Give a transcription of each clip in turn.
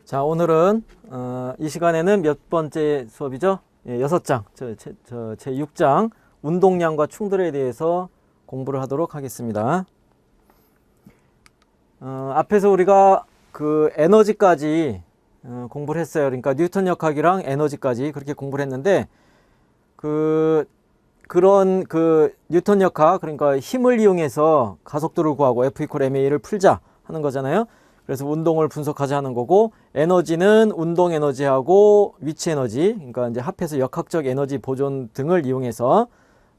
자, 오늘은 이 시간에는 몇 번째 수업이죠? 예, 6장, 제 6장 운동량과 충돌에 대해서 공부를 하도록 하겠습니다. 앞에서 우리가 그 에너지까지 공부를 했어요. 그러니까 뉴턴 역학이랑 에너지까지 그렇게 공부를 했는데 그런 뉴턴 역학, 그러니까 힘을 이용해서 가속도를 구하고 F = ma를 풀자 하는 거잖아요. 그래서 운동을 분석하자 하는 거고, 에너지는 운동 에너지하고 위치 에너지, 그러니까 이제 합해서 역학적 에너지 보존 등을 이용해서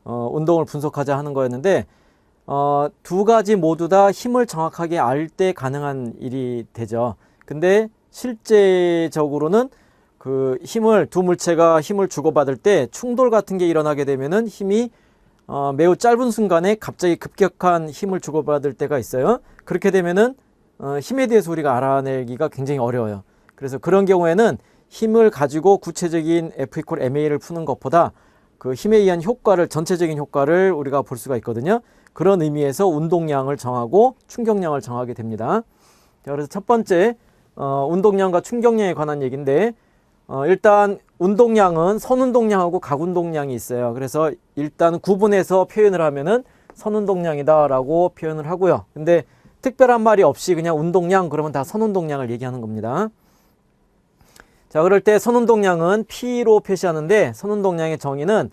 운동을 분석하자 하는 거였는데, 두 가지 모두 다 힘을 정확하게 알 때 가능한 일이 되죠. 근데 실제적으로는 그 힘을, 두 물체가 힘을 주고받을 때 충돌 같은 게 일어나게 되면은 힘이 매우 짧은 순간에 갑자기 급격한 힘을 주고받을 때가 있어요. 그렇게 되면은 힘에 대해서 우리가 알아내기가 굉장히 어려워요. 그래서 그런 경우에는 힘을 가지고 구체적인 F = ma를 푸는 것보다 그 힘에 의한 효과를, 전체적인 효과를 우리가 볼 수가 있거든요. 그런 의미에서 운동량을 정하고 충격량을 정하게 됩니다. 자, 그래서 첫 번째 운동량과 충격량에 관한 얘기인데, 일단 운동량은 선운동량하고 각운동량이 있어요. 그래서 일단 구분해서 표현을 하면은 선운동량이다 라고 표현을 하고요. 근데 특별한 말이 없이 그냥 운동량 그러면 다 선운동량을 얘기하는 겁니다. 자, 그럴 때 선운동량은 P로 표시하는데, 선운동량의 정의는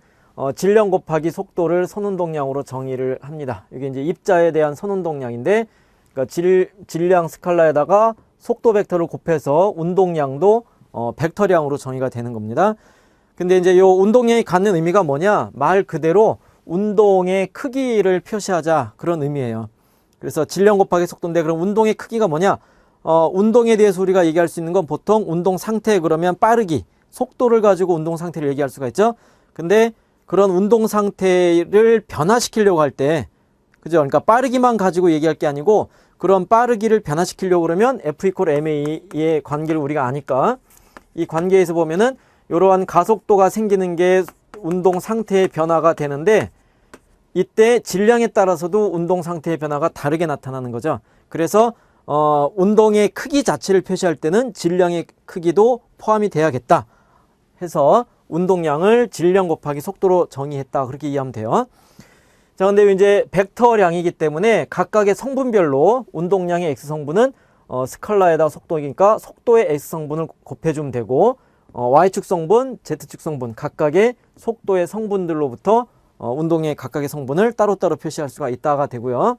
질량 곱하기 속도를 선운동량으로 정의를 합니다. 이게 이제 입자에 대한 선운동량인데, 그러니까 질량 스칼라에다가 속도 벡터를 곱해서 운동량도 벡터량으로 정의가 되는 겁니다. 근데 이제 요 운동량이 갖는 의미가 뭐냐? 말 그대로 운동의 크기를 표시하자, 그런 의미예요. 그래서 질량 곱하기 속도인데, 그럼 운동의 크기가 뭐냐? 운동에 대해서 우리가 얘기할 수 있는 건 보통 운동 상태, 그러면 빠르기, 속도를 가지고 운동 상태를 얘기할 수가 있죠. 근데 그런 운동 상태를 변화시키려고 할 때, 그죠? 그러니까 빠르기만 가지고 얘기할 게 아니고, 그런 빠르기를 변화시키려고 그러면 F = ma의 관계를 우리가 아니까, 이 관계에서 보면은 이러한 가속도가 생기는 게 운동 상태의 변화가 되는데, 이때 질량에 따라서도 운동 상태의 변화가 다르게 나타나는 거죠. 그래서 운동의 크기 자체를 표시할 때는 질량의 크기도 포함이 돼야겠다 해서 운동량을 질량 곱하기 속도로 정의했다, 그렇게 이해하면 돼요. 자, 근데 이제 벡터량이기 때문에 각각의 성분별로 운동량의 X성분은 스칼라에다 속도니까 속도의 X성분을 곱해주면 되고, Y축 성분, Z축 성분 각각의 속도의 성분들로부터 운동의 각각의 성분을 따로따로 표시할 수가 있다가 되고요.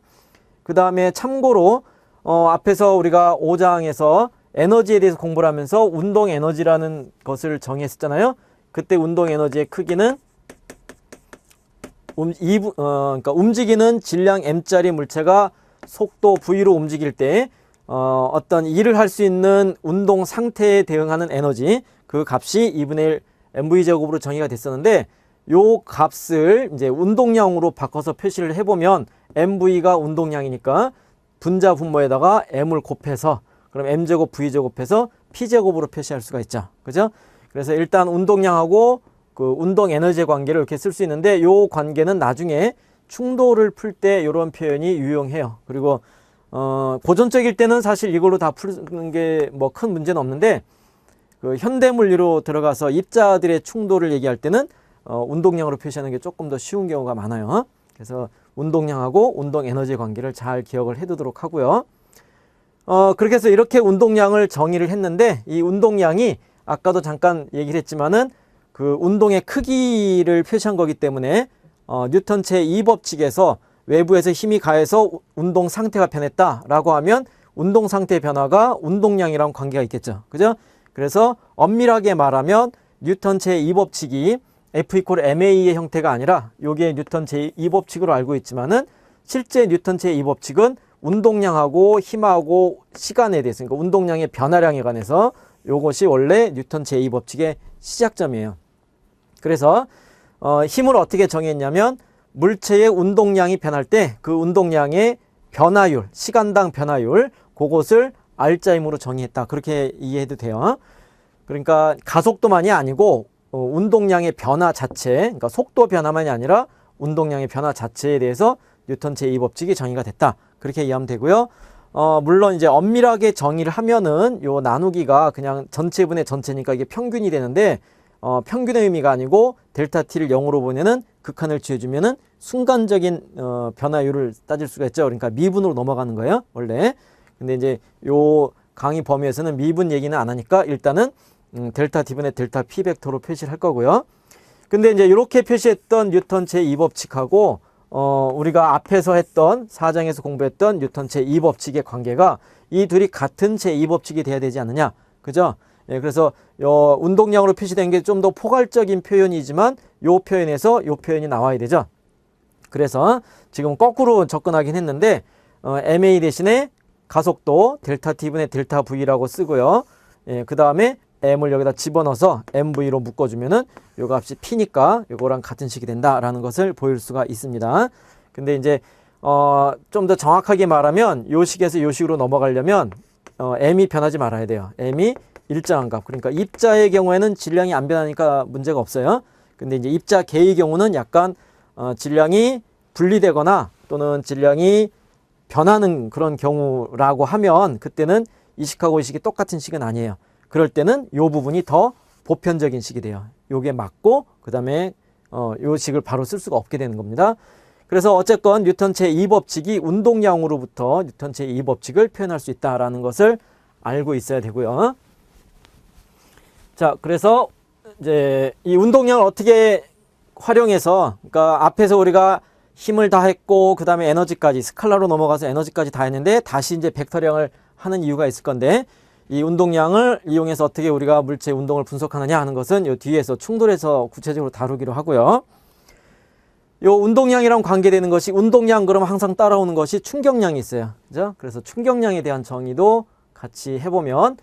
그 다음에 참고로 앞에서 우리가 5장에서 에너지에 대해서 공부를 하면서 운동 에너지라는 것을 정의했었잖아요. 그때 운동 에너지의 크기는 그러니까 움직이는 질량 m짜리 물체가 속도 v로 움직일 때 어떤 일을 할 수 있는 운동 상태에 대응하는 에너지, 그 값이 2분의 1 mv제곱으로 정의가 됐었는데, 요 값을 이제 운동량으로 바꿔서 표시를 해보면 mv가 운동량이니까 분자 분모에다가 m을 곱해서, 그럼 m제곱 v제곱해서 p제곱으로 표시할 수가 있죠. 그죠? 그래서 일단 운동량하고 그 운동 에너지의 관계를 이렇게 쓸 수 있는데, 요 관계는 나중에 충돌을 풀 때 이런 표현이 유용해요. 그리고 고전적일 때는 사실 이걸로 다 푸는 게 뭐 큰 문제는 없는데, 그 현대물리로 들어가서 입자들의 충돌을 얘기할 때는 운동량으로 표시하는 게 조금 더 쉬운 경우가 많아요. 그래서 운동량하고 운동 에너지 관계를 잘 기억을 해두도록 하고요. 그렇게 해서 이렇게 운동량을 정의를 했는데, 이 운동량이 아까도 잠깐 얘기를 했지만은 그 운동의 크기를 표시한 거기 때문에 뉴턴 제2법칙에서 외부에서 힘이 가해서 운동 상태가 변했다라고 하면 운동 상태의 변화가 운동량이랑 관계가 있겠죠. 그죠? 그래서 엄밀하게 말하면 뉴턴 제2법칙이 F = ma의 형태가 아니라, 요게 뉴턴 제2법칙으로 알고 있지만은 실제 뉴턴 제2법칙은 운동량하고 힘하고 시간에 대해서, 그러니까 운동량의 변화량에 관해서 요것이 원래 뉴턴 제2법칙의 시작점이에요. 그래서 힘을 어떻게 정했냐면, 물체의 운동량이 변할 때 그 운동량의 변화율, 시간당 변화율, 그것을 R자임으로 정의했다, 그렇게 이해해도 돼요. 그러니까 가속도만이 아니고 운동량의 변화 자체, 그러니까 속도 변화만이 아니라 운동량의 변화 자체에 대해서 뉴턴 제2법칙이 정의가 됐다, 그렇게 이해하면 되고요. 물론 이제 엄밀하게 정의를 하면은 요 나누기가 그냥 전체분의 전체니까 이게 평균이 되는데, 평균의 의미가 아니고 델타 t를 0으로 보면은 극한을 취해주면은 순간적인 변화율을 따질 수가 있죠. 그러니까 미분으로 넘어가는 거예요, 원래. 근데 이제 요 강의 범위에서는 미분 얘기는 안 하니까 일단은 델타 t분의 델타 p 벡터로 표시를 할 거고요. 근데 이제 이렇게 표시했던 뉴턴 제2법칙하고 우리가 앞에서 했던 4장에서 공부했던 뉴턴 제2법칙의 관계가 이 둘이 같은 제2법칙이 돼야 되지 않느냐, 그죠? 예, 그래서 운동량으로 표시된 게 좀 더 포괄적인 표현이지만 요 표현에서 요 표현이 나와야 되죠. 그래서 지금 거꾸로 접근하긴 했는데 ma 대신에 가속도 델타 t분의 델타 v라고 쓰고요. 예, 그 다음에 m을 여기다 집어넣어서 mv로 묶어주면은 요 값이 p니까 요거랑 같은 식이 된다라는 것을 보일 수가 있습니다. 근데 이제 좀 더 정확하게 말하면 요 식에서 요 식으로 넘어가려면 m이 변하지 말아야 돼요. m이 일정한 값. 그러니까 입자의 경우에는 질량이 안 변하니까 문제가 없어요. 근데 이제 입자 계의 경우는 약간 질량이 분리되거나 또는 질량이 변하는 그런 경우라고 하면 그때는 이 식하고 이 식이 똑같은 식은 아니에요. 그럴 때는 요 부분이 더 보편적인 식이 돼요. 요게 맞고 그 다음에 요 식을 바로 쓸 수가 없게 되는 겁니다. 그래서 어쨌건 뉴턴 제2법칙이 운동량으로부터 뉴턴 제2법칙을 표현할 수 있다라는 것을 알고 있어야 되고요. 자, 그래서 이제 이 운동량을 어떻게 활용해서, 그러니까 앞에서 우리가 힘을 다 했고 그 다음에 에너지까지 스칼라로 넘어가서 에너지까지 다 했는데 다시 이제 벡터량을 하는 이유가 있을 건데, 이 운동량을 이용해서 어떻게 우리가 물체의 운동을 분석하느냐 하는 것은 요 뒤에서 충돌해서 구체적으로 다루기로 하고요. 요 운동량이랑 관계되는 것이, 운동량 그러면 항상 따라오는 것이 충격량이 있어요. 그죠? 그래서 충격량에 대한 정의도 같이 해보면